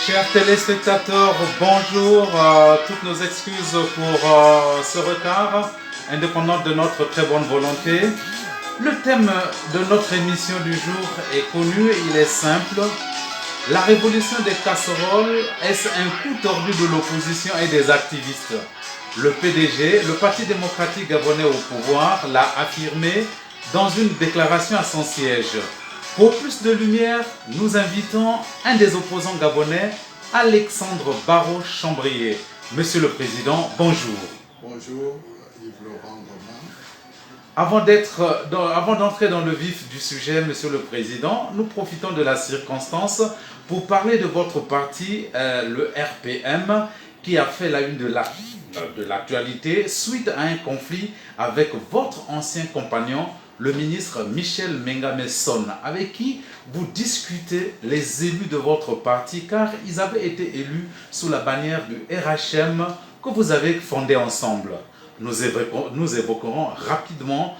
Chers téléspectateurs, bonjour. Toutes nos excuses pour ce retard, indépendant de notre très bonne volonté. Le thème de notre émission du jour est connu, il est simple. La révolution des casseroles, est-ce un coup tordu de l'opposition et des activistes? Le PDG, le Parti démocratique gabonais au pouvoir, l'a affirmé dans une déclaration à son siège. Pour plus de lumière, nous invitons un des opposants gabonais, Alexandre Barraud-Chambrier. Monsieur le Président, bonjour. Bonjour, Yves-Laurent Romain. Avant d'entrer dans le vif du sujet, Monsieur le Président, nous profitons de la circonstance pour parler de votre parti, le RPM, qui a fait la une de l'actualité suite à un conflit avec votre ancien compagnon, le ministre Michel Mengamé-Son, avec qui vous discutez les élus de votre parti, car ils avaient été élus sous la bannière du RHM que vous avez fondé ensemble. Nous évoquerons rapidement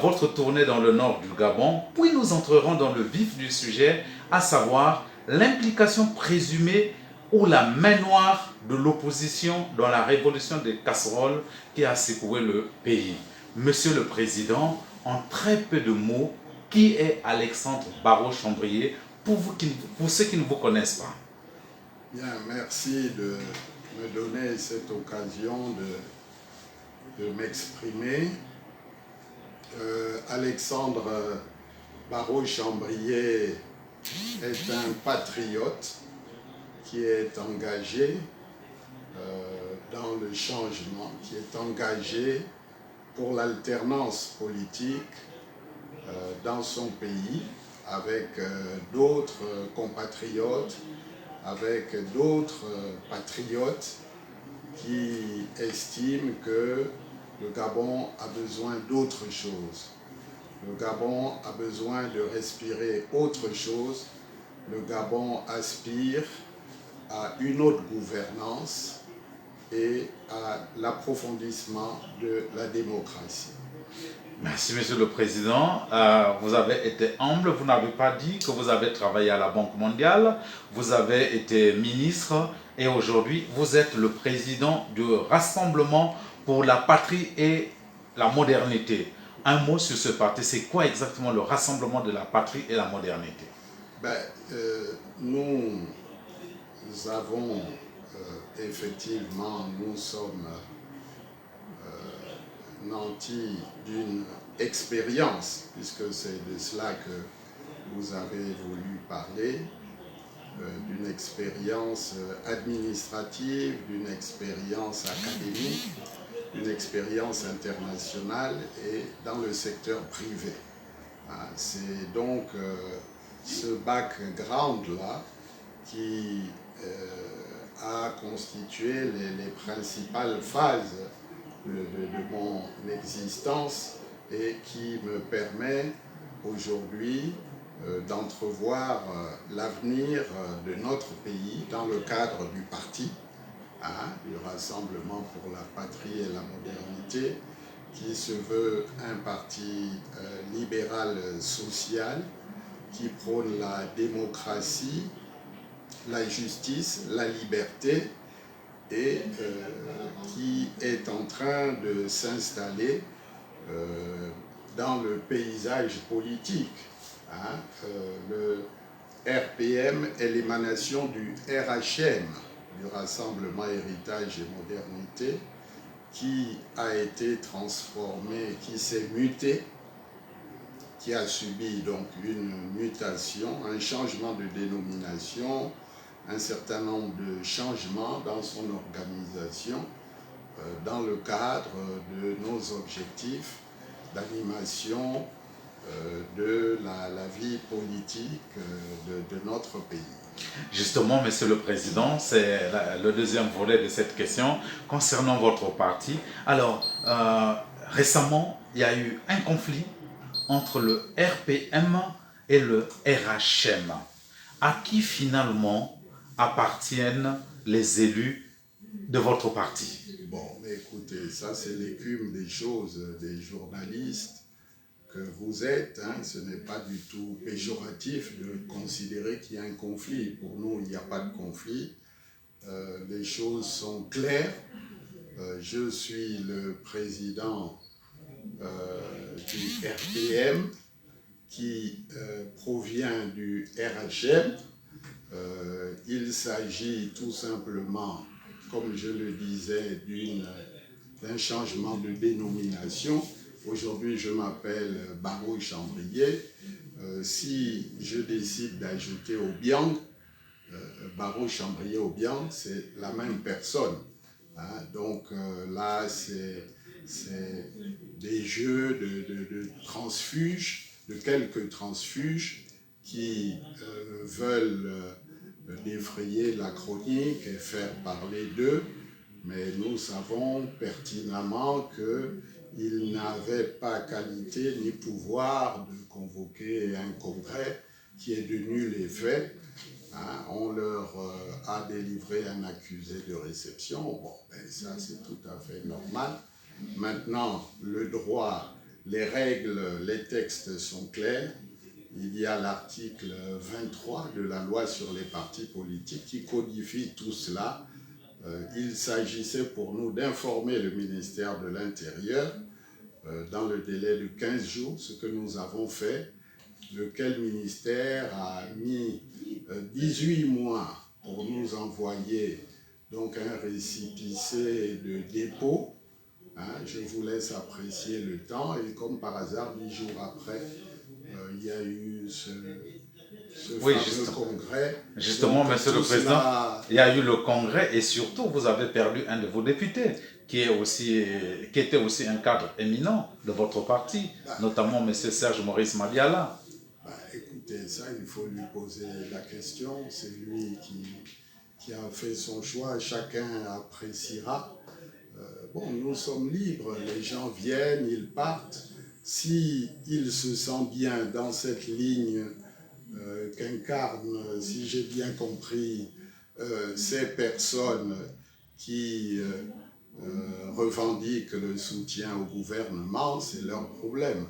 votre tournée dans le nord du Gabon, puis nous entrerons dans le vif du sujet, à savoir l'implication présumée ou la main noire de l'opposition dans la révolution des casseroles qui a secoué le pays. Monsieur le Président, en très peu de mots, qui est Alexandre Barraud-Chambrier pour ceux qui ne vous connaissent pas? Bien, merci de me donner cette occasion de m'exprimer. Alexandre Barraud-Chambrier est un patriote qui est engagé dans le changement, qui est engagé pour l'alternance politique dans son pays avec d'autres compatriotes, avec d'autres patriotes qui estiment que le Gabon a besoin d'autre chose. Le Gabon a besoin de respirer autre chose. Le Gabon aspire à une autre gouvernance et à l'approfondissement de la démocratie. Merci, Monsieur le Président. Vous avez été humble, vous n'avez pas dit que vous avez travaillé à la Banque mondiale, vous avez été ministre et aujourd'hui vous êtes le président du Rassemblement pour la patrie et la modernité. Un mot sur ce parti, c'est quoi exactement le Rassemblement de la patrie et la modernité? Nous avons effectivement, nous sommes nantis d'une expérience, puisque c'est de cela que vous avez voulu parler, d'une expérience administrative, d'une expérience académique, d'une expérience internationale et dans le secteur privé. C'est donc ce background-là qui a constitué les principales phases de mon existence et qui me permet aujourd'hui d'entrevoir l'avenir de notre pays dans le cadre du parti, du Rassemblement pour la patrie et la modernité, qui se veut un parti libéral social qui prône la démocratie, la justice, la liberté et qui est en train de s'installer dans le paysage politique. Le RPM est l'émanation du RHM, du Rassemblement Héritage et Modernité, qui a été transformé, qui s'est muté, qui a subi donc une mutation, un changement de dénomination, un certain nombre de changements dans son organisation dans le cadre de nos objectifs d'animation de la vie politique de notre pays. Justement, Monsieur le Président, c'est le deuxième volet de cette question concernant votre parti. Alors, récemment, il y a eu un conflit entre le RPM et le RHM. À qui finalement appartiennent les élus de votre parti? Bon, mais écoutez, ça c'est l'écume des choses des journalistes que vous êtes. Hein, ce n'est pas du tout péjoratif de considérer qu'il y a un conflit. Pour nous, il n'y a pas de conflit. Les choses sont claires. Je suis le président du RPM qui provient du RHM. Il s'agit tout simplement, comme je le disais, d'un changement de dénomination. Aujourd'hui, je m'appelle Barreau Chambrier. Si je décide d'ajouter Obiang, Barreau Chambrier Obiang, c'est la même personne. Hein? Donc là, c'est des jeux de transfuges, de quelques transfuges qui veulent défrayer la chronique et faire parler d'eux, mais nous savons pertinemment qu'ils n'avaient pas qualité ni pouvoir de convoquer un congrès qui ait de nuls effets. Hein, on leur a délivré un accusé de réception. Bon, ben ça c'est tout à fait normal. Maintenant, le droit, les règles, les textes sont clairs. Il y a l'article 23 de la loi sur les partis politiques qui codifie tout cela. Il s'agissait pour nous d'informer le ministère de l'Intérieur dans le délai de 15 jours, ce que nous avons fait, lequel ministère a mis 18 mois pour nous envoyer donc un récépissé de dépôt. Hein, je vous laisse apprécier le temps et comme par hasard, 10 jours après, il y a eu ce fameux congrès. Justement, donc, Monsieur le Président, il y a eu le congrès et surtout, vous avez perdu un de vos députés qui était aussi un cadre éminent de votre parti, notamment M. Serge Maurice Madiala. Écoutez, ça, il faut lui poser la question. C'est lui qui a fait son choix. Chacun appréciera. Bon, nous sommes libres. Les gens viennent, ils partent. S'ils se sentent bien dans cette ligne qu'incarnent, si j'ai bien compris, ces personnes qui revendiquent le soutien au gouvernement, c'est leur problème.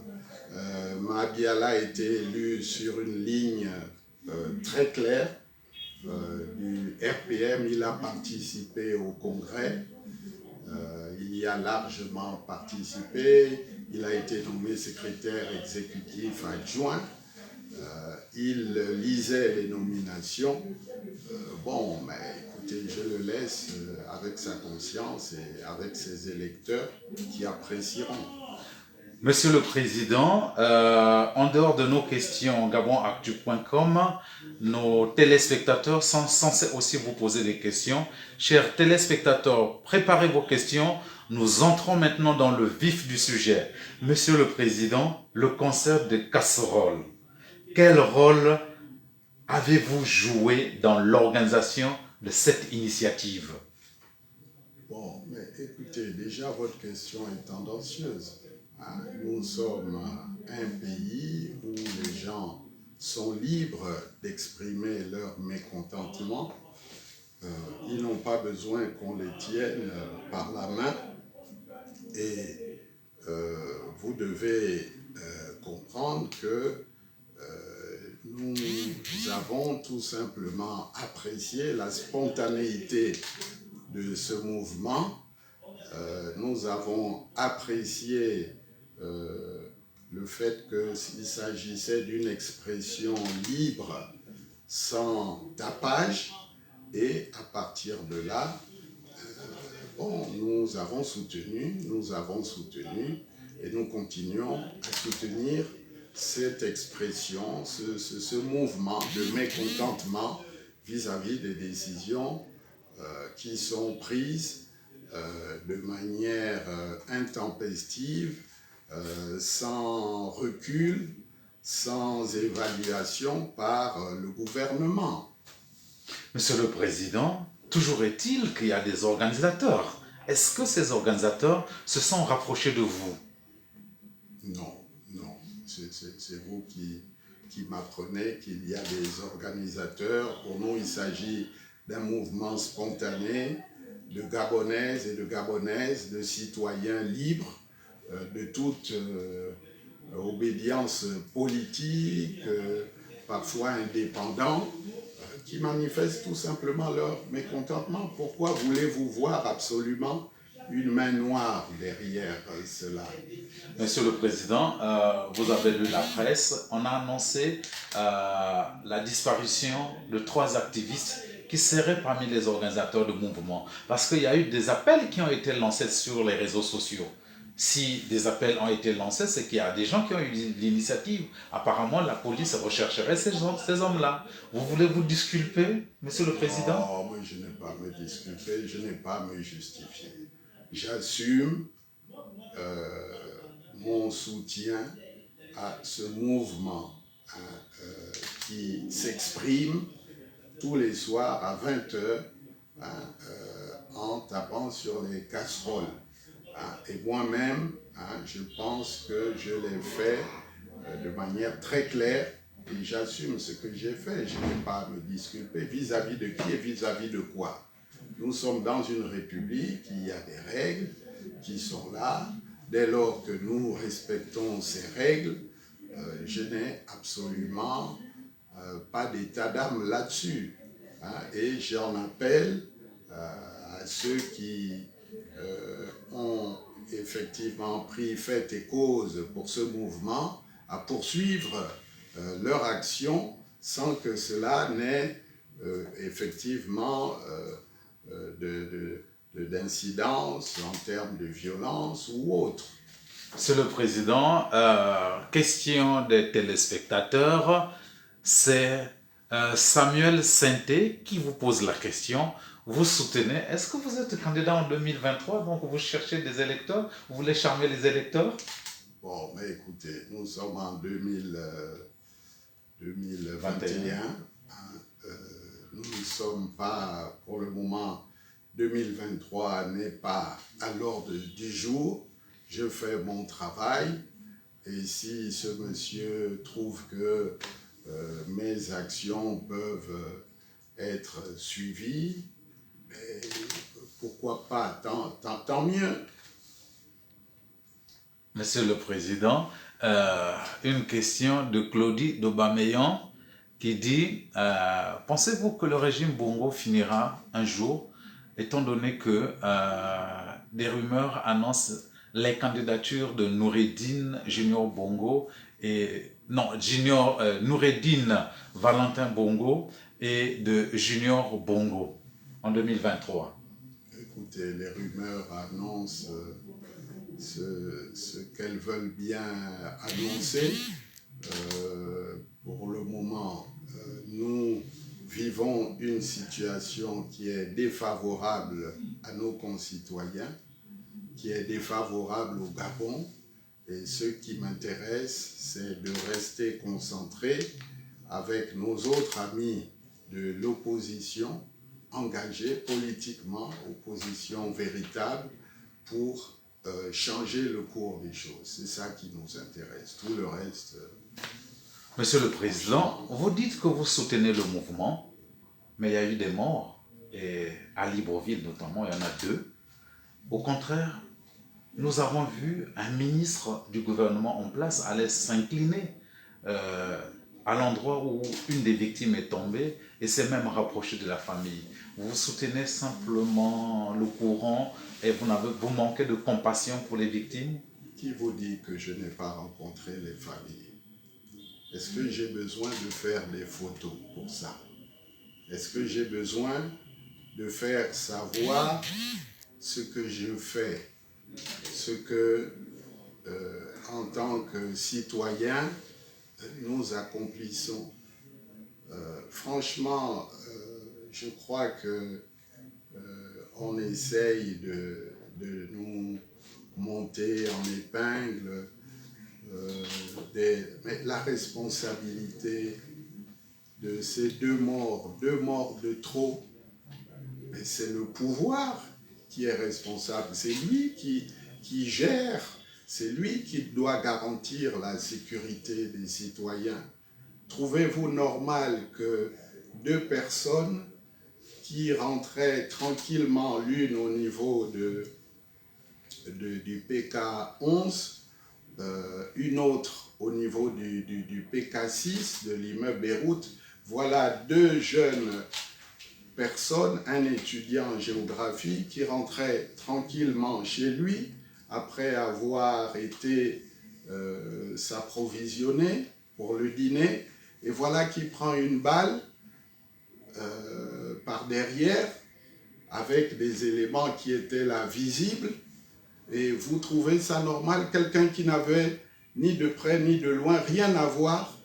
Madiala a été élu sur une ligne très claire du RPM. Il a participé au congrès. Il y a largement participé. Il a été nommé secrétaire exécutif adjoint. Il lisait les nominations. Bon, mais écoutez, je le laisse avec sa conscience et avec ses électeurs qui apprécieront. Monsieur le Président, en dehors de nos questions gabonactu.com, nos téléspectateurs sont censés aussi vous poser des questions. Chers téléspectateurs, préparez vos questions. Nous entrons maintenant dans le vif du sujet. Monsieur le Président, le concert de casseroles. Quel rôle avez-vous joué dans l'organisation de cette initiative? Bon, mais écoutez, déjà votre question est tendancieuse. Nous sommes un pays où les gens sont libres d'exprimer leur mécontentement. Ils n'ont pas besoin qu'on les tienne par la main. Et vous devez comprendre que nous avons tout simplement apprécié la spontanéité de ce mouvement. Nous avons apprécié le fait qu'il s'agissait d'une expression libre, sans tapage, et à partir de là, bon, nous avons soutenu, et nous continuons à soutenir cette expression, ce mouvement de mécontentement vis-à-vis des décisions qui sont prises de manière intempestive, sans recul, sans évaluation par le gouvernement. Monsieur le Président, toujours est-il qu'il y a des organisateurs. Est-ce que ces organisateurs se sont rapprochés de vous? Non. C'est vous qui m'apprenez qu'il y a des organisateurs. Pour nous, il s'agit d'un mouvement spontané de Gabonaises et de Gabonaises, de citoyens libres de toute obédience politique, parfois indépendants, qui manifestent tout simplement leur mécontentement. Pourquoi voulez-vous voir absolument une main noire derrière cela? Monsieur le Président, vous avez lu la presse, on a annoncé la disparition de 3 activistes qui seraient parmi les organisateurs du mouvement. Parce qu'il y a eu des appels qui ont été lancés sur les réseaux sociaux. Si des appels ont été lancés, c'est qu'il y a des gens qui ont eu l'initiative. Apparemment, la police rechercherait ces hommes-là. Vous voulez vous disculper, Monsieur le Président? Non, moi je n'ai pas à me disculper, je n'ai pas à me justifier. J'assume mon soutien à ce mouvement qui s'exprime tous les soirs à 20h en tapant sur les casseroles. Et moi-même, je pense que je l'ai fait de manière très claire et j'assume ce que j'ai fait. Je n'ai pas à me disculper vis-à-vis de qui et vis-à-vis de quoi. Nous sommes dans une république, il y a des règles qui sont là. Dès lors que nous respectons ces règles, je n'ai absolument pas d'état d'âme là-dessus. Et j'en appelle à ceux qui ont effectivement pris fait et cause pour ce mouvement à poursuivre leur action sans que cela n'ait effectivement d'incidence en termes de violence ou autre. Monsieur le Président, question des téléspectateurs, c'est Samuel Sainté qui vous pose la question. Vous soutenez, est-ce que vous êtes candidat en 2023, donc vous cherchez des électeurs, vous voulez charmer les électeurs? Bon, mais écoutez, nous sommes en 2021. Nous ne sommes pas, pour le moment, 2023 n'est pas à l'ordre du jour. Je fais mon travail et si ce monsieur trouve que mes actions peuvent être suivies, pourquoi pas, tant mieux. Monsieur le Président, une question de Claudie d'Aubameyan qui dit pensez-vous que le régime Bongo finira un jour, étant donné que des rumeurs annoncent les candidatures de Noureddine Junior Bongo et Noureddine Valentin Bongo et de Junior Bongo en 2023? Écoutez, les rumeurs annoncent ce qu'elles veulent bien annoncer. Pour le moment, nous vivons une situation qui est défavorable à nos concitoyens, qui est défavorable au Gabon. Et ce qui m'intéresse, c'est de rester concentré avec nos autres amis de l'opposition, engagés politiquement, opposition véritable, pour changer le cours des choses. C'est ça qui nous intéresse. Tout le reste... Monsieur le Président, vous dites que vous soutenez le mouvement, mais il y a eu des morts, et à Libreville notamment, il y en a 2. Au contraire, nous avons vu un ministre du gouvernement en place aller s'incliner à l'endroit où une des victimes est tombée et s'est même rapproché de la famille. Vous soutenez simplement le courant et vous manquez de compassion pour les victimes? Qui vous dit que je n'ai pas rencontré les familles? Est-ce que j'ai besoin de faire des photos pour ça? Est-ce que j'ai besoin de faire savoir ce que je fais, ce que, en tant que citoyen, nous accomplissons? Franchement, je crois que on essaye de nous monter en épingle, mais la responsabilité de ces 2 morts de trop, c'est le pouvoir qui est responsable. C'est lui qui gère, c'est lui qui doit garantir la sécurité des citoyens. Trouvez-vous normal que 2 personnes qui rentraient tranquillement, l'une au niveau du PK 11, une autre au niveau du PK6 de l'immeuble Beyrouth. Voilà deux jeunes personnes, un étudiant en géographie qui rentrait tranquillement chez lui après avoir été s'approvisionner pour le dîner, et voilà qu'il prend une balle par derrière avec des éléments qui étaient là visibles. Et vous trouvez ça normal? Quelqu'un qui n'avait ni de près ni de loin rien à voir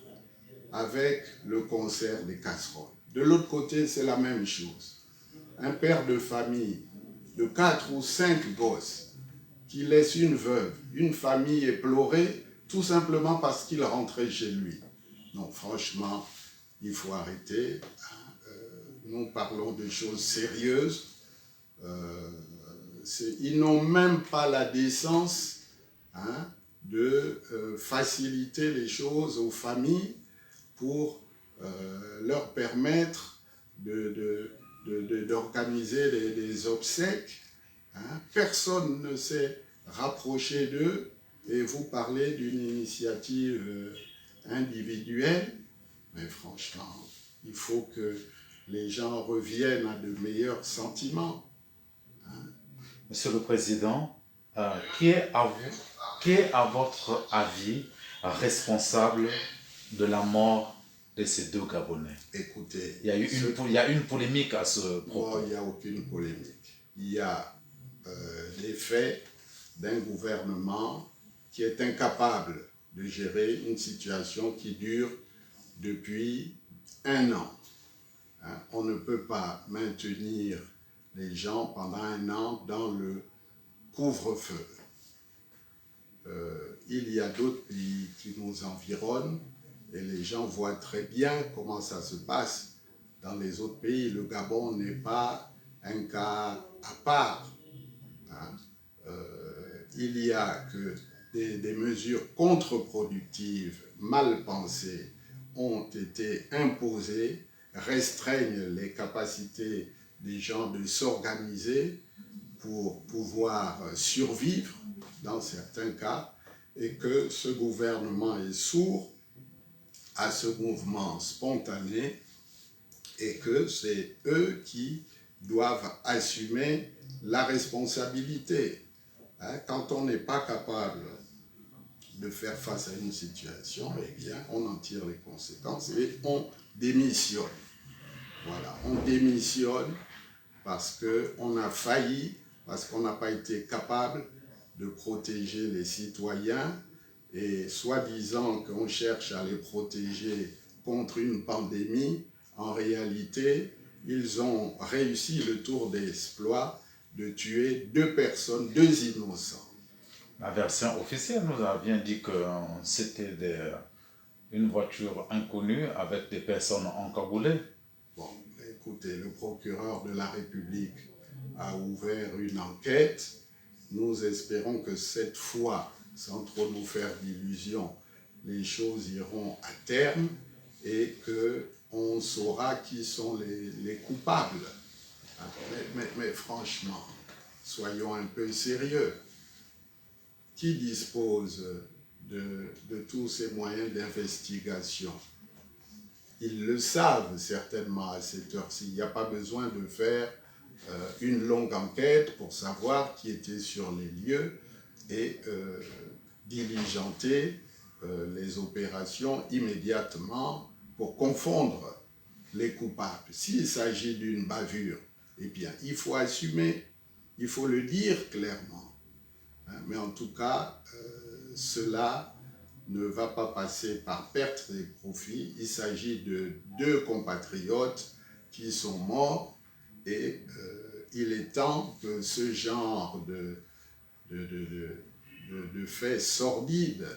avec le concert des casseroles. De l'autre côté, c'est la même chose. Un père de famille de 4 ou 5 gosses qui laisse une veuve, une famille éplorée, tout simplement parce qu'il rentrait chez lui. Non, franchement, il faut arrêter. Nous parlons de choses sérieuses. Ils n'ont même pas la décence de faciliter les choses aux familles pour leur permettre d'organiser des obsèques. Personne ne s'est rapproché d'eux et vous parlez d'une initiative individuelle. Mais franchement, il faut que les gens reviennent à de meilleurs sentiments. Monsieur le Président, qui est à votre avis responsable de la mort de ces deux Gabonais? Écoutez, il y a une polémique à ce propos. Non, il n'y a aucune polémique. Il y a les faits d'un gouvernement qui est incapable de gérer une situation qui dure depuis 1 an. On ne peut pas maintenir les gens pendant 1 an dans le couvre-feu. Il y a d'autres pays qui nous environnent et les gens voient très bien comment ça se passe dans les autres pays. Le Gabon n'est pas un cas à part. Il y a que des mesures contre-productives, mal pensées, ont été imposées, restreignent les capacités des gens de s'organiser pour pouvoir survivre dans certains cas, et que ce gouvernement est sourd à ce mouvement spontané et que c'est eux qui doivent assumer la responsabilité. Quand on n'est pas capable de faire face à une situation, eh bien, on en tire les conséquences et on démissionne. Voilà, on démissionne parce qu'on a failli, parce qu'on n'a pas été capable de protéger les citoyens, et soi-disant qu'on cherche à les protéger contre une pandémie, en réalité, ils ont réussi le tour d'exploit de tuer 2 personnes, 2 innocents. La version officielle nous a bien dit que c'était une voiture inconnue avec des personnes encagoulées. Bon, écoutez, le procureur de la République a ouvert une enquête. Nous espérons que cette fois, sans trop nous faire d'illusions, les choses iront à terme et qu'on saura qui sont les coupables. Mais franchement, soyons un peu sérieux. Qui dispose de tous ces moyens d'investigation? Ils le savent certainement à cette heure-ci. Il n'y a pas besoin de faire une longue enquête pour savoir qui était sur les lieux et diligenter les opérations immédiatement pour confondre les coupables. S'il s'agit d'une bavure, eh bien, il faut assumer, il faut le dire clairement. Mais en tout cas, cela ne va pas passer par perte des profits. Il s'agit de 2 compatriotes qui sont morts et il est temps que ce genre de faits sordides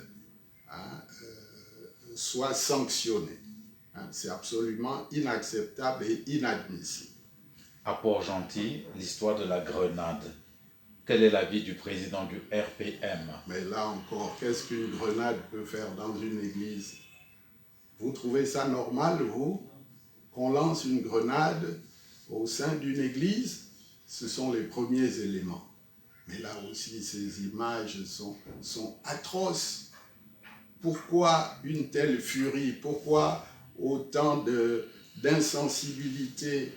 soit sanctionné. C'est absolument inacceptable et inadmissible. À Port-Gentil, l'histoire de la grenade. Quel est l'avis du président du RPM? Mais là encore, qu'est-ce qu'une grenade peut faire dans une église? Vous trouvez ça normal, vous, qu'on lance une grenade au sein d'une église? Ce sont les premiers éléments. Mais là aussi, ces images sont atroces. Pourquoi une telle furie? Pourquoi autant d'insensibilité?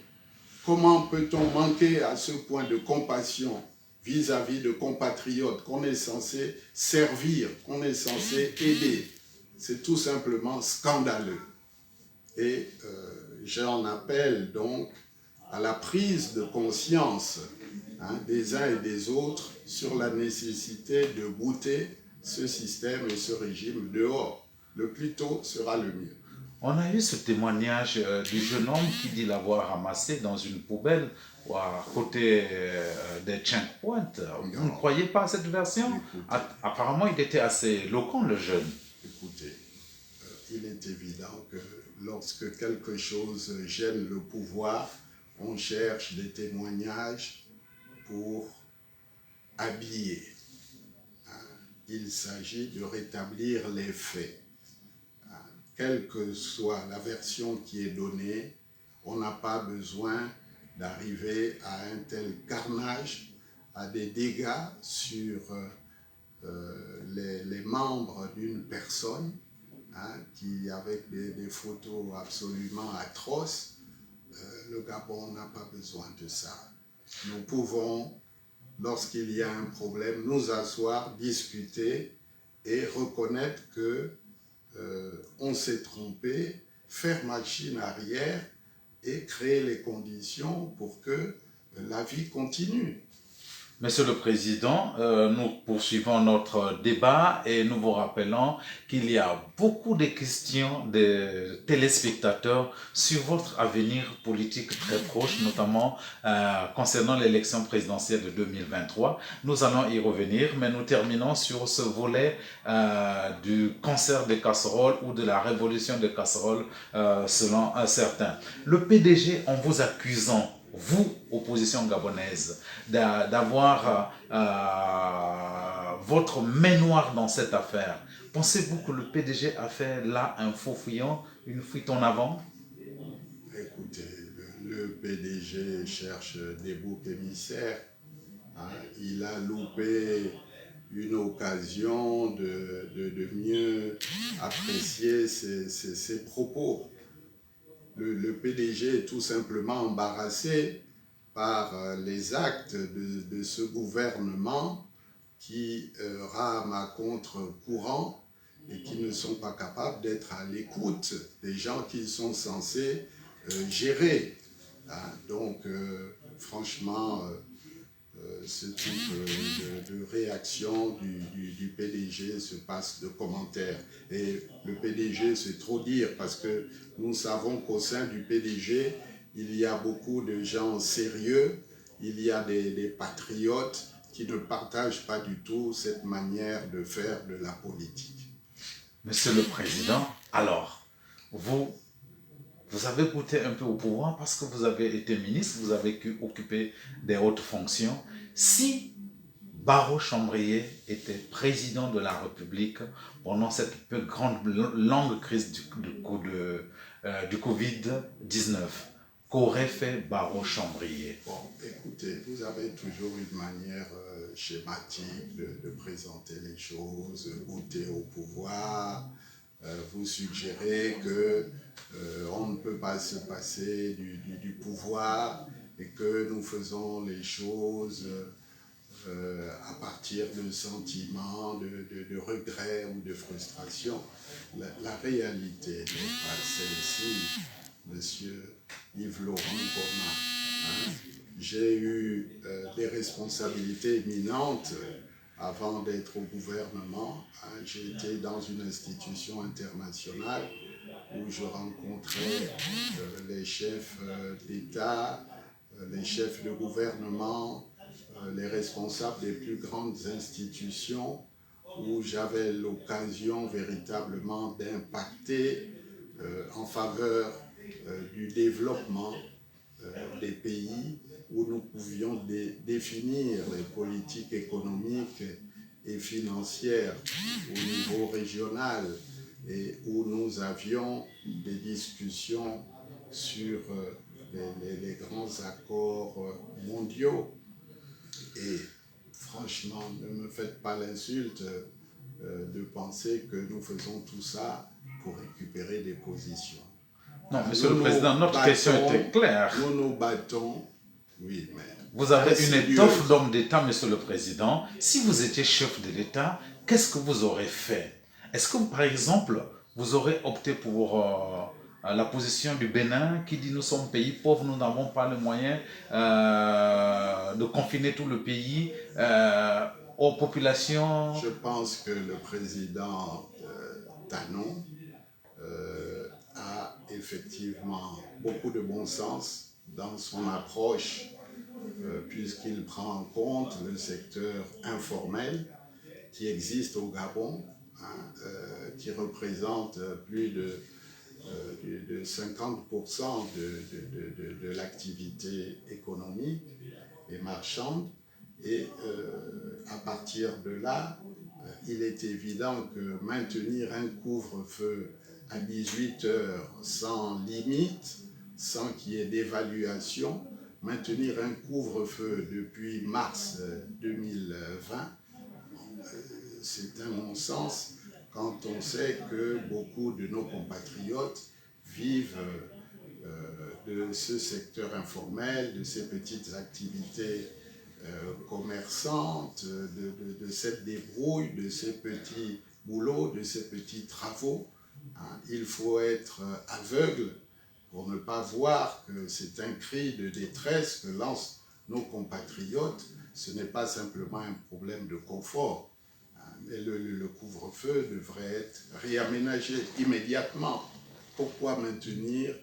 Comment peut-on manquer à ce point de compassion vis-à-vis de compatriotes qu'on est censé servir, qu'on est censé aider? C'est tout simplement scandaleux. Et j'en appelle donc à la prise de conscience des uns et des autres sur la nécessité de bouter ce système et ce régime dehors. Le plus tôt sera le mieux. On a eu ce témoignage du jeune homme qui dit l'avoir ramassé dans une poubelle à côté des checkpoints. Vous ne croyez pas à cette version? Apparemment, il était assez éloquent, le jeune. Écoutez, il est évident que lorsque quelque chose gêne le pouvoir, on cherche des témoignages pour habiller. Il s'agit de rétablir les faits. Quelle que soit la version qui est donnée, on n'a pas besoin d'arriver à un tel carnage, à des dégâts sur les membres d'une personne, qui, avec des photos absolument atroces, le Gabon n'a pas besoin de ça. Nous pouvons, lorsqu'il y a un problème, nous asseoir, discuter et reconnaître que on s'est trompé, faire machine arrière et créer les conditions pour que la vie continue. Monsieur le Président, nous poursuivons notre débat et nous vous rappelons qu'il y a beaucoup de questions des téléspectateurs sur votre avenir politique très proche, notamment concernant l'élection présidentielle de 2023. Nous allons y revenir, mais nous terminons sur ce volet du concert des casseroles ou de la révolution des casseroles selon certains. Le PDG, en vous accusant, vous, opposition gabonaise, d'avoir votre main noire dans cette affaire. Pensez-vous que le PDG a fait là un faux fuyant, une fuite en avant? Écoutez, le PDG cherche des boucs émissaires. Il a loupé une occasion de mieux apprécier ses propos. Le PDG est tout simplement embarrassé par les actes de ce gouvernement qui rame à contre-courant et qui ne sont pas capables d'être à l'écoute des gens qu'ils sont censés gérer. Donc, franchement, ce type de réaction du PDG se passe de commentaires. Et le PDG, c'est trop dire, parce que nous savons qu'au sein du PDG, il y a beaucoup de gens sérieux, il y a des patriotes qui ne partagent pas du tout cette manière de faire de la politique. Monsieur le Président, alors, vous avez goûté un peu au pouvoir parce que vous avez été ministre, vous avez occupé des hautes fonctions. Si Barreau Chambrier était président de la République pendant cette peu grande, longue crise du Covid-19, qu'aurait fait Barreau Chambrier? Bon, écoutez, vous avez toujours une manière schématique de présenter les choses, goûter au pouvoir. Vous suggérez que on ne peut pas se passer du pouvoir et que nous faisons les choses à partir de sentiments, de regrets ou de frustration. La réalité n'est pas celle-ci, monsieur Yves Laurent Goma. J'ai eu des responsabilités éminentes avant d'être au gouvernement. J'ai été dans une institution internationale où je rencontrais les chefs d'État, les chefs de gouvernement, les responsables des plus grandes institutions, où j'avais l'occasion véritablement d'impacter en faveur du développement des pays, où nous pouvions définir les politiques économiques et financières au niveau régional, et où nous avions des discussions sur les grands accords mondiaux. Et franchement, ne me faites pas l'insulte de penser que nous faisons tout ça pour récupérer des positions. Non, Monsieur le Président, notre question était claire. Nous nous battons, oui, mais... Vous avez une étoffe d'homme d'État, Monsieur le Président. Si vous étiez chef de l'État, qu'est-ce que vous aurez fait? Est-ce que, par exemple, vous aurez opté pour la position du Bénin qui dit nous sommes pays pauvres, nous n'avons pas les moyens de confiner tout le pays aux populations? Je pense que le président Tanon a effectivement beaucoup de bon sens dans son approche puisqu'il prend en compte le secteur informel qui existe au Gabon, qui représente plus de 50% de l'activité économique et marchande. Et à partir de là, il est évident que maintenir un couvre-feu à 18 heures sans limite, sans qu'il y ait d'évaluation, maintenir un couvre-feu depuis mars 2020, c'est un non-sens quand on sait que beaucoup de nos compatriotes vivent de ce secteur informel, de ces petites activités commerçantes, de cette débrouille, de ces petits boulots, de ces petits travaux. Il faut être aveugle pour ne pas voir que c'est un cri de détresse que lancent nos compatriotes. Ce n'est pas simplement un problème de confort. Mais le couvre-feu devrait être réaménagé immédiatement. Pourquoi maintenir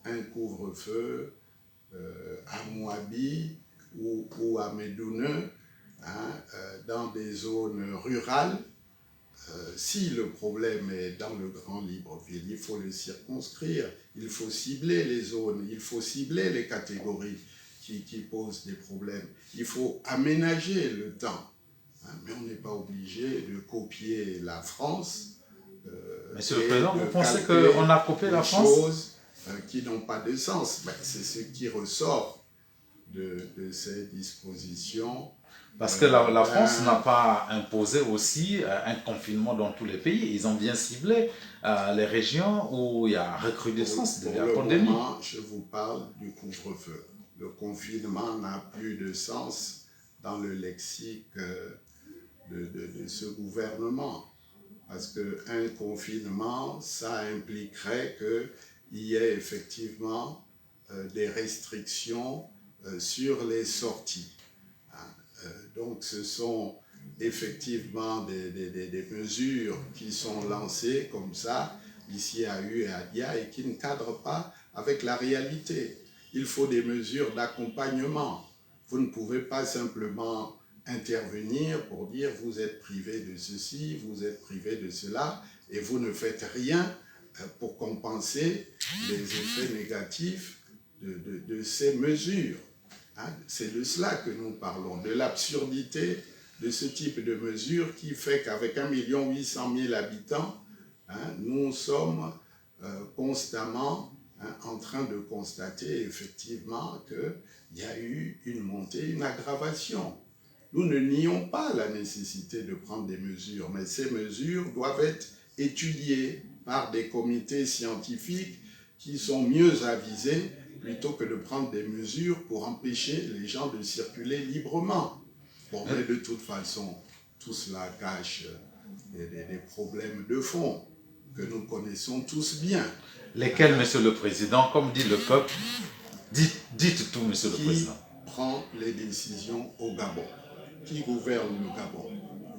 un couvre-feu à Moabi ou à Médoune, dans des zones rurales? Si le problème est dans le Grand Libreville, il faut le circonscrire, il faut cibler les zones, il faut cibler les catégories qui posent des problèmes. Il faut aménager le temps. Mais on n'est pas obligé de copier la France. Monsieur le Président, vous pensez qu'on a copié la France? Des choses qui n'ont pas de sens. C'est ce qui ressort de ces dispositions. Parce que la France n'a pas imposé aussi un confinement dans tous les pays. Ils ont bien ciblé les régions où il y a recrudescence de la pandémie. Pour le moment, je vous parle du couvre-feu. Le confinement n'a plus de sens dans le lexique de ce gouvernement. Parce qu'un confinement, ça impliquerait qu'il y ait effectivement des restrictions sur les sorties. Donc ce sont effectivement des mesures qui sont lancées comme ça, ici à U et à Dia, et qui ne cadrent pas avec la réalité. Il faut des mesures d'accompagnement. Vous ne pouvez pas simplement intervenir pour dire vous êtes privé de ceci, vous êtes privé de cela, et vous ne faites rien pour compenser les effets négatifs de ces mesures. C'est de cela que nous parlons, de l'absurdité de ce type de mesures qui fait qu'avec 1 800 000 habitants, nous sommes constamment en train de constater effectivement qu'il y a eu une montée, une aggravation. Nous ne nions pas la nécessité de prendre des mesures, mais ces mesures doivent être étudiées par des comités scientifiques qui sont mieux avisés plutôt que de prendre des mesures pour empêcher les gens de circuler librement. Bon, mais de toute façon, tout cela cache des problèmes de fond que nous connaissons tous bien. Lesquels, Monsieur le Président, comme dit le peuple, dites tout, Monsieur le Président. Qui prend les décisions au Gabon? Qui gouverne le Gabon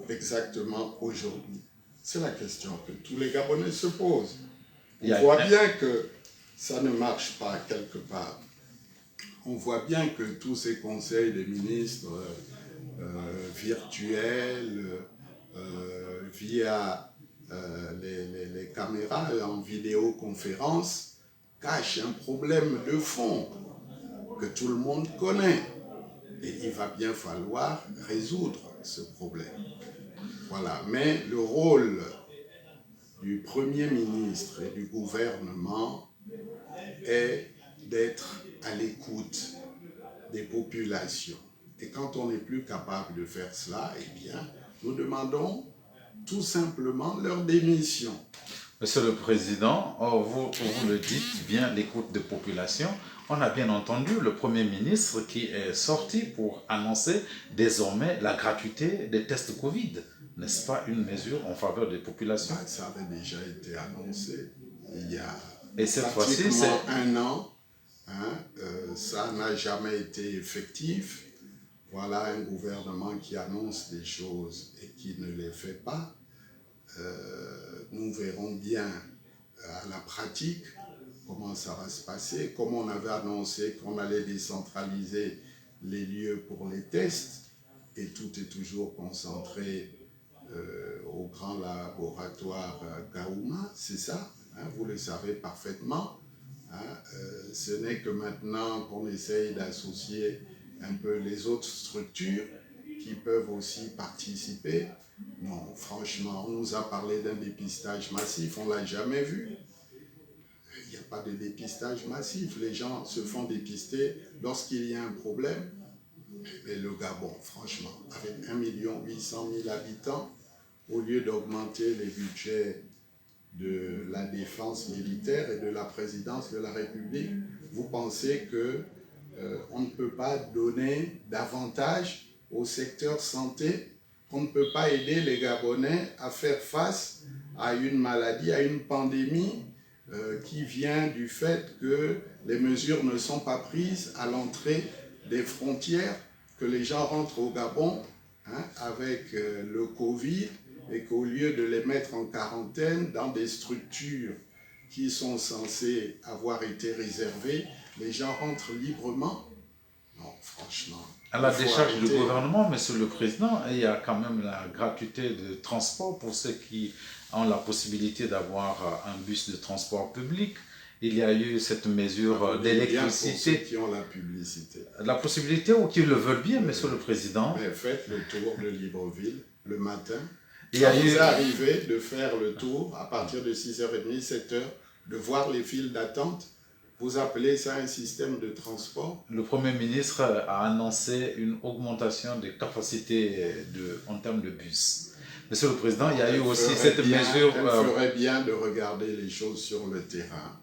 exactement aujourd'hui? C'est la question que tous les Gabonais se posent. On voit bien que ça ne marche pas quelque part. On voit bien que tous ces conseils des ministres virtuels, via les caméras en vidéoconférence, cachent un problème de fond que tout le monde connaît. Et il va bien falloir résoudre ce problème. Voilà. Mais le rôle du Premier ministre et du gouvernement est d'être à l'écoute des populations Et quand on n'est plus capable de faire cela, eh bien, nous demandons tout simplement leur démission. Monsieur le Président, vous le dites bien, l'écoute de population. On a bien entendu le Premier ministre qui est sorti pour annoncer désormais la gratuité des tests Covid. N'est-ce pas une mesure en faveur des populations? Ça avait déjà été annoncé il y a Et cette fois-ci, pratiquement un an. Ça n'a jamais été effectif. Voilà un gouvernement qui annonce des choses et qui ne les fait pas. Nous verrons bien à la pratique comment ça va se passer. Comme on avait annoncé qu'on allait décentraliser les lieux pour les tests, et tout est toujours concentré au grand laboratoire Gaouma, c'est ça, vous le savez parfaitement. Ce n'est que maintenant qu'on essaye d'associer un peu les autres structures qui peuvent aussi participer. Non, franchement, on nous a parlé d'un dépistage massif, on ne l'a jamais vu. Il n'y a pas de dépistage massif. Les gens se font dépister lorsqu'il y a un problème. Mais le Gabon, franchement, avec 1 800 000 habitants, au lieu d'augmenter les budgets de la défense militaire et de la présidence de la République, vous pensez qu'on ne peut pas donner davantage au secteur santé, qu'on ne peut pas aider les Gabonais à faire face à une maladie, à une pandémie qui vient du fait que les mesures ne sont pas prises à l'entrée des frontières, que les gens rentrent au Gabon avec le Covid, et qu'au lieu de les mettre en quarantaine dans des structures qui sont censées avoir été réservées, les gens rentrent librement. Non, franchement. à la décharge du gouvernement, Monsieur le Président, il y a quand même la gratuité de transport pour ceux qui ont la possibilité d'avoir un bus de transport public. Il y a eu cette mesure d'électricité. Pour ceux qui ont la publicité. La possibilité ou qui le veulent bien, Monsieur le Président. Mais faites le tour de Libreville le matin. Il vous est arrivé de faire le tour à partir de 6h30, 7h, de voir les files d'attente. Vous appelez ça un système de transport? Le Premier ministre a annoncé une augmentation des capacités en termes de bus. Monsieur le Président, il y a eu aussi cette mesure... Il ferait bien de regarder les choses sur le terrain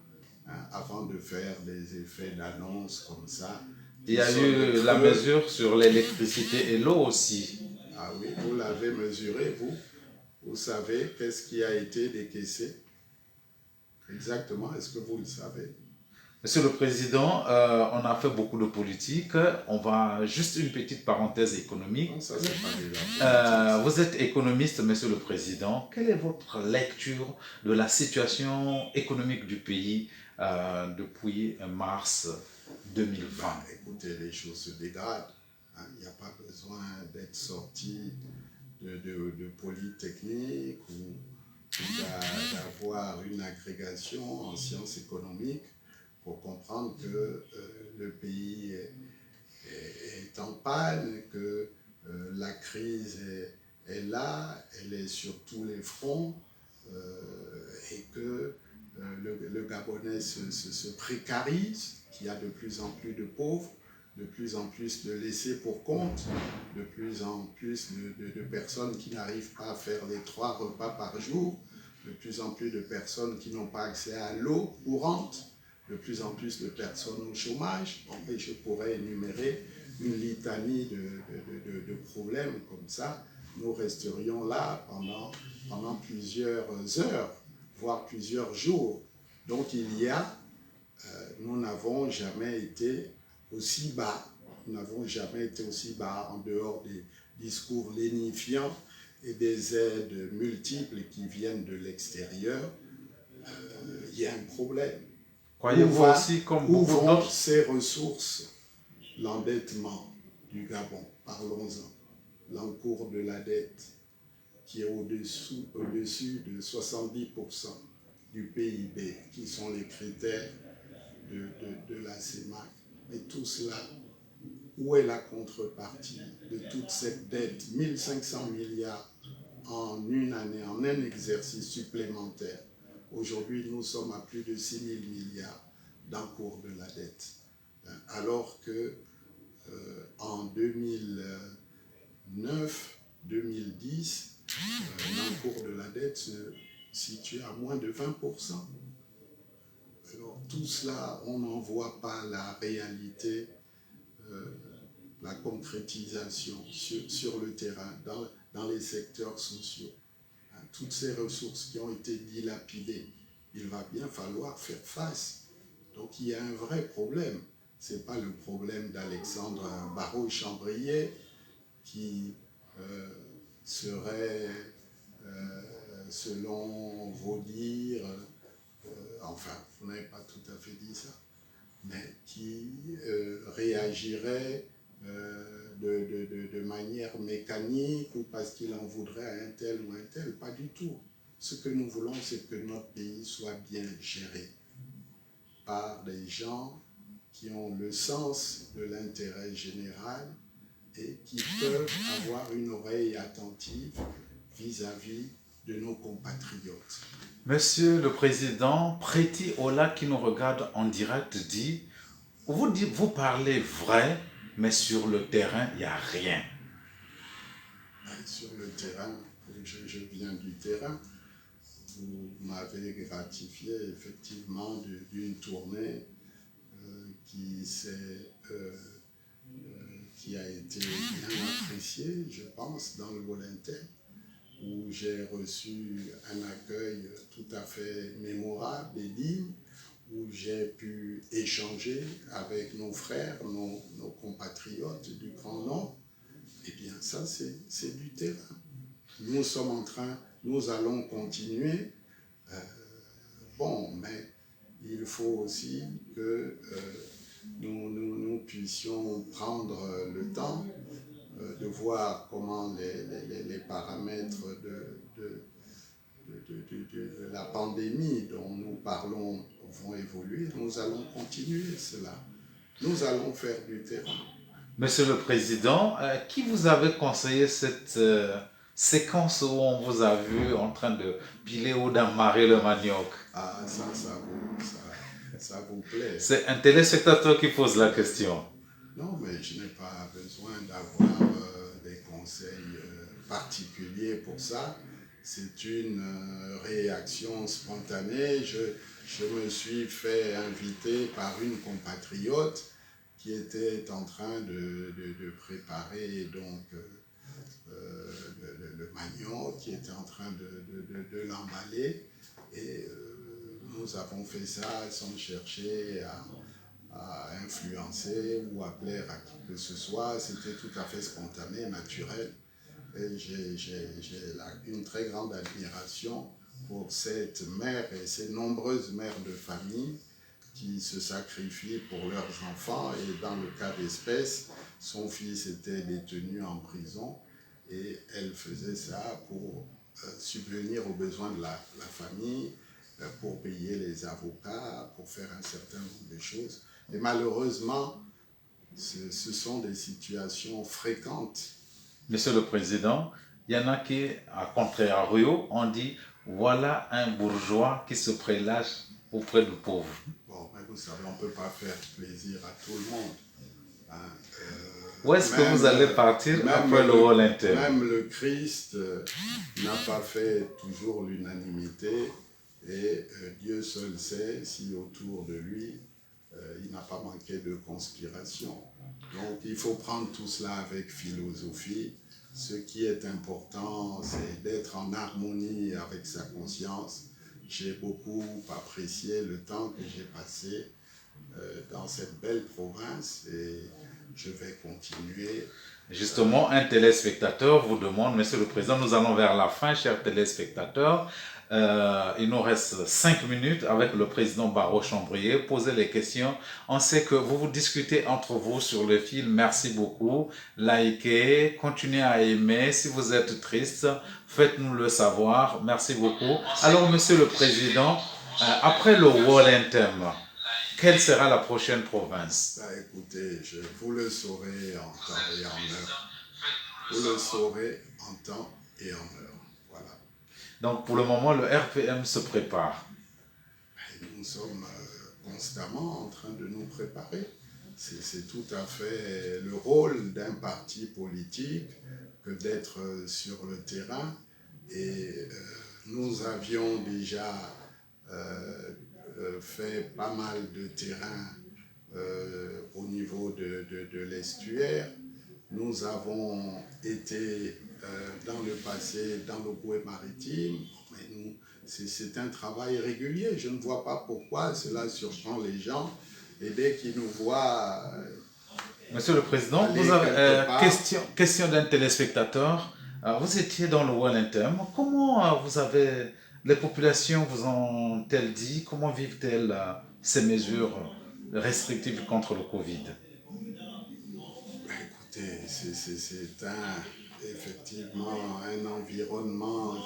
avant de faire des effets d'annonce comme ça. Il y a eu la mesure sur l'électricité et l'eau aussi. Ah oui, vous l'avez mesuré, vous? Vous savez qu'est-ce qui a été décaissé? Exactement, est-ce que vous le savez? Monsieur le Président, on a fait beaucoup de politique. On va juste une petite parenthèse économique. Non, ça, c'est pas de la politique. Vous êtes économiste, Monsieur le Président. Quelle est votre lecture de la situation économique du pays depuis mars 2020? Écoutez, les choses se dégradent. Il n'y a pas besoin d'être sorti de polytechnique ou d'avoir une agrégation en sciences économiques pour comprendre que le pays est en panne, que la crise est là, elle est sur tous les fronts et que le Gabonais se précarise, qu'il y a de plus en plus de pauvres, de plus en plus de laissés pour compte, de plus en plus de personnes qui n'arrivent pas à faire les 3 repas par jour, de plus en plus de personnes qui n'ont pas accès à l'eau courante, de plus en plus de personnes au chômage. Et je pourrais énumérer une litanie de problèmes comme ça. Nous resterions là pendant plusieurs heures, voire plusieurs jours. Donc nous n'avons jamais été aussi bas. Nous n'avons jamais été aussi bas en dehors des discours lénifiants et des aides multiples qui viennent de l'extérieur. Il y a un problème. Croyez-vous aussi, comme beaucoup d'autres, ces ressources, l'endettement du Gabon, parlons-en, l'encours de la dette qui est au-dessus de 70% du PIB, qui sont les critères de la CEMAC. Et tout cela, où est la contrepartie de toute cette dette? 1 500 milliards en une année, en un exercice supplémentaire. Aujourd'hui, nous sommes à plus de 6 000 milliards d'encours de la dette. Alors que en 2009-2010, l'encours de la dette se situe à moins de 20%. Alors tout cela, on n'en voit pas la réalité, la concrétisation sur le terrain, dans les secteurs sociaux. Toutes ces ressources qui ont été dilapidées, il va bien falloir faire face. Donc il y a un vrai problème. Ce n'est pas le problème d'Alexandre Barrault-Chambrier qui serait, selon vos dires, enfin, vous n'avez pas tout à fait dit ça, mais qui réagirait de manière mécanique ou parce qu'il en voudrait à un tel ou un tel. Pas du tout. Ce que nous voulons, c'est que notre pays soit bien géré par des gens qui ont le sens de l'intérêt général et qui peuvent avoir une oreille attentive vis-à-vis de nos compatriotes. Monsieur le Président, Preti Ola, qui nous regarde en direct, dit, vous parlez vrai, mais sur le terrain, il n'y a rien. Sur le terrain, je viens du terrain. Vous m'avez gratifié effectivement d'une tournée qui a été bien appréciée, je pense, dans le Volontaire, où j'ai reçu un accueil tout à fait mémorable et digne, où j'ai pu échanger avec nos frères, nos compatriotes du Grand Nord. Eh bien, ça, c'est du terrain. Nous allons continuer. Bon, mais il faut aussi que nous puissions prendre le temps de voir comment les paramètres de la pandémie dont nous parlons vont évoluer. Nous allons continuer cela. Nous allons faire du terrain. Monsieur le Président, qui vous avait conseillé cette séquence où on vous a vu en train de piler ou d'amarrer le manioc? Ah, ça vous plaît. C'est un téléspectateur qui pose la question. Non, mais je n'ai pas besoin d'avoir des conseils particuliers pour ça. C'est une réaction spontanée. Je me suis fait inviter par une compatriote qui était en train de préparer donc le manioc, qui était en train de l'emballer. Et nous avons fait ça sans chercher à influencer ou à plaire à qui que ce soit. C'était tout à fait spontané, naturel. Et j'ai une très grande admiration pour cette mère et ces nombreuses mères de famille qui se sacrifient pour leurs enfants. Et dans le cas d'espèce, son fils était détenu en prison et elle faisait ça pour subvenir aux besoins de la famille, pour payer les avocats, pour faire un certain nombre de choses. Et malheureusement, ce sont des situations fréquentes. Monsieur le Président, il y en a qui, à contrario, on dit voilà un bourgeois qui se prélâche auprès du pauvre. Bon, mais vous savez, on ne peut pas faire plaisir à tout le monde. Hein. Où est-ce que vous allez partir après le Volontaire? Même le Christ n'a pas fait toujours l'unanimité et Dieu seul sait si autour de lui, il n'a pas manqué de conspiration. Donc il faut prendre tout cela avec philosophie. Ce qui est important, c'est d'être en harmonie avec sa conscience. J'ai beaucoup apprécié le temps que j'ai passé dans cette belle province et je vais continuer. Justement, un téléspectateur vous demande, Monsieur le Président, nous allons vers la fin, chers téléspectateurs. Il nous reste 5 minutes avec le président Barrault-Chambrier. Posez les questions. On sait que vous discutez entre vous sur le film. Merci beaucoup. Likez, continuez à aimer. Si vous êtes triste, faites-nous le savoir. Merci beaucoup. Alors, Monsieur le Président, après le Volontaire, quelle sera la prochaine province? Écoutez, vous le saurez en temps et en heure. Vous le saurez en temps et en heure. Voilà. Donc, pour le moment, le RPM se prépare. Nous sommes constamment en train de nous préparer. c'est tout à fait le rôle d'un parti politique que d'être sur le terrain. Et nous avions déjà fait pas mal de terrain au niveau de l'estuaire. Nous avons été dans le passé dans le bouée maritime. C'est un travail régulier. Je ne vois pas pourquoi cela surprend les gens. Et dès qu'ils nous voient... Monsieur le Président, vous avez question d'un téléspectateur. Vous étiez dans le Wellington. Comment les populations vous ont-elles dit, comment vivent-elles ces mesures restrictives contre le Covid? Écoutez, c'est effectivement un environnement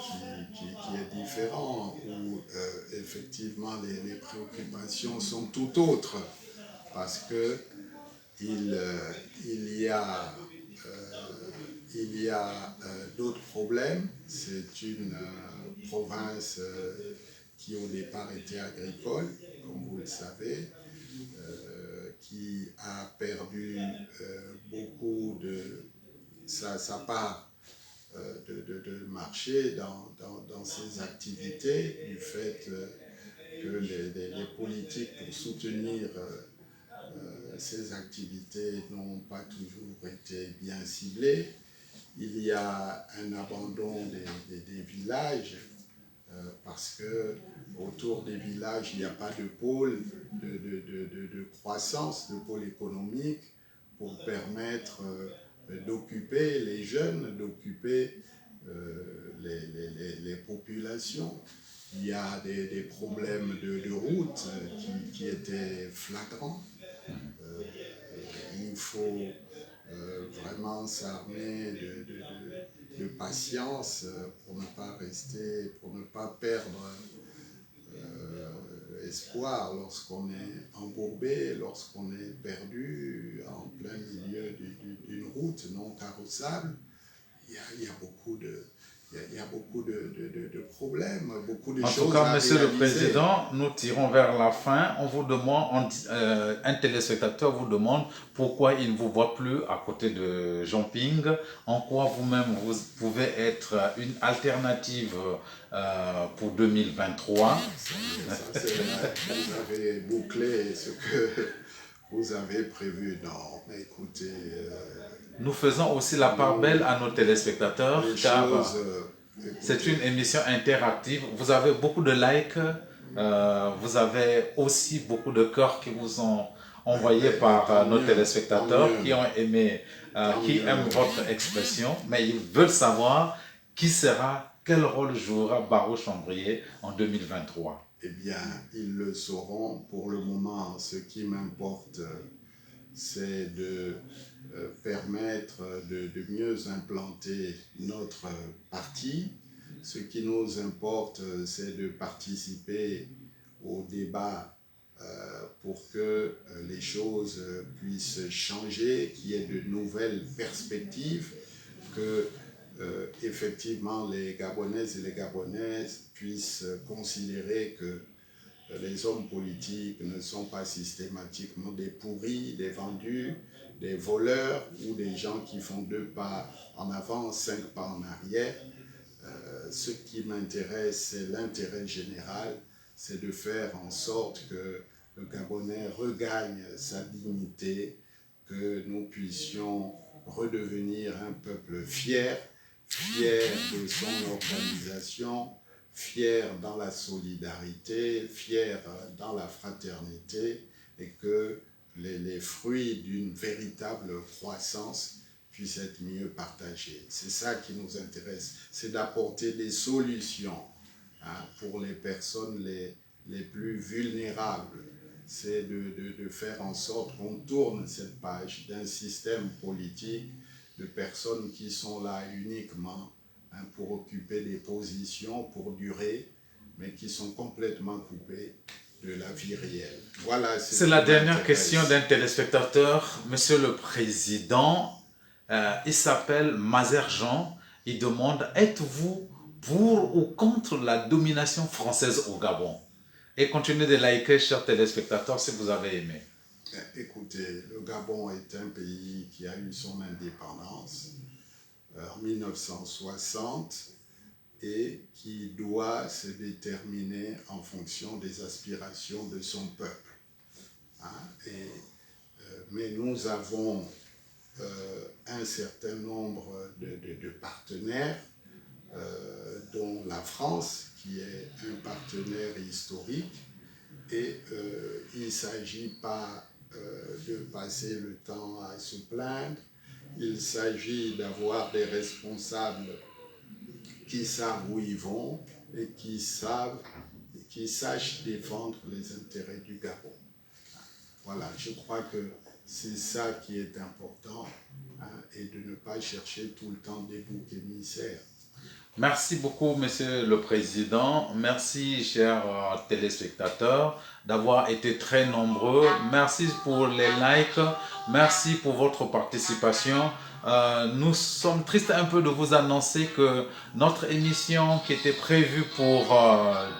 qui est différent, où effectivement les préoccupations sont tout autres, parce que il y a d'autres problèmes. C'est une province qui au départ était agricole, comme vous le savez, qui a perdu beaucoup de sa part de marché dans ses activités, du fait que les politiques pour soutenir ces activités n'ont pas toujours été bien ciblées. Il y a un abandon des villages parce que autour des villages, il n'y a pas de pôle de croissance, de pôle économique pour permettre d'occuper les jeunes, d'occuper les populations. Il y a des problèmes de route qui étaient flagrants. Il faut vraiment s'armer de patience pour ne pas rester, pour ne pas perdre espoir lorsqu'on est embourbé, lorsqu'on est perdu en plein milieu d'une route non carrossable. Il y a beaucoup de problèmes, beaucoup de choses. En tout cas, Monsieur le réaliser. Président, nous tirons vers la fin. On vous demande, un téléspectateur vous demande pourquoi il ne vous voit plus à côté de Jean Ping, en quoi vous-même vous pouvez être une alternative pour 2023. Ça, c'est vrai. Vous avez bouclé ce que vous avez prévu. Non, mais écoutez... nous faisons aussi la part belle à nos téléspectateurs, car c'est une émission interactive. Vous avez beaucoup de likes, vous avez aussi beaucoup de cœurs qui vous sont envoyés par nos téléspectateurs qui ont aimé, qui aiment votre expression, mais ils veulent savoir quel rôle jouera Barreau Chambrier en 2023. Eh bien, ils le sauront. Pour le moment, ce qui m'importe, c'est de permettre de mieux implanter notre parti. Ce qui nous importe, c'est de participer au débat pour que les choses puissent changer, qu'il y ait de nouvelles perspectives, que effectivement les Gabonaises et les Gabonaises puissent considérer que les hommes politiques ne sont pas systématiquement des pourris, des vendus, des voleurs ou des gens qui font 2 pas en avant, 5 pas en arrière. Ce qui m'intéresse, c'est l'intérêt général, c'est de faire en sorte que le Gabonais regagne sa dignité, que nous puissions redevenir un peuple fier, fier de son organisation, fier dans la solidarité, fier dans la fraternité, et que les fruits d'une véritable croissance puissent être mieux partagés. C'est ça qui nous intéresse, c'est d'apporter des solutions pour les personnes les plus vulnérables. C'est de faire en sorte qu'on tourne cette page d'un système politique de personnes qui sont là uniquement pour occuper des positions, pour durer, mais qui sont complètement coupées de la vie réelle. Voilà. C'est la dernière question d'un téléspectateur. Monsieur le Président, il s'appelle Mazer Jean. Il demande, êtes-vous pour ou contre la domination française au Gabon? Et continuez de liker, chers téléspectateurs, si vous avez aimé. Écoutez, le Gabon est un pays qui a eu son indépendance en 1960 et qui doit se déterminer en fonction des aspirations de son peuple. Mais nous avons un certain nombre de partenaires, dont la France, qui est un partenaire historique, et il ne s'agit pas de passer le temps à se plaindre, il s'agit d'avoir des responsables qui savent où ils vont et qui sachent défendre les intérêts du Gabon. Voilà, je crois que c'est ça qui est important, et de ne pas chercher tout le temps des boucs émissaires. Merci beaucoup, Monsieur le Président. Merci, chers téléspectateurs, d'avoir été très nombreux. Merci pour les likes. Merci pour votre participation. Nous sommes tristes un peu de vous annoncer que notre émission qui était prévue pour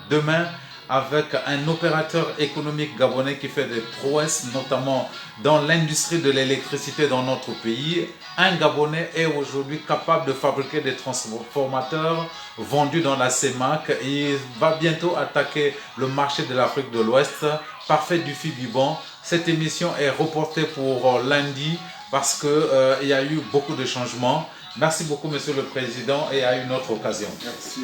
demain, avec un opérateur économique gabonais qui fait des prouesses, notamment dans l'industrie de l'électricité dans notre pays. Un Gabonais est aujourd'hui capable de fabriquer des transformateurs vendus dans la CEMAC. Il va bientôt attaquer le marché de l'Afrique de l'Ouest. Parfait du Fibibon. Cette émission est reportée pour lundi parce qu'il y a eu beaucoup de changements. Merci beaucoup, Monsieur le Président, et à une autre occasion. Merci.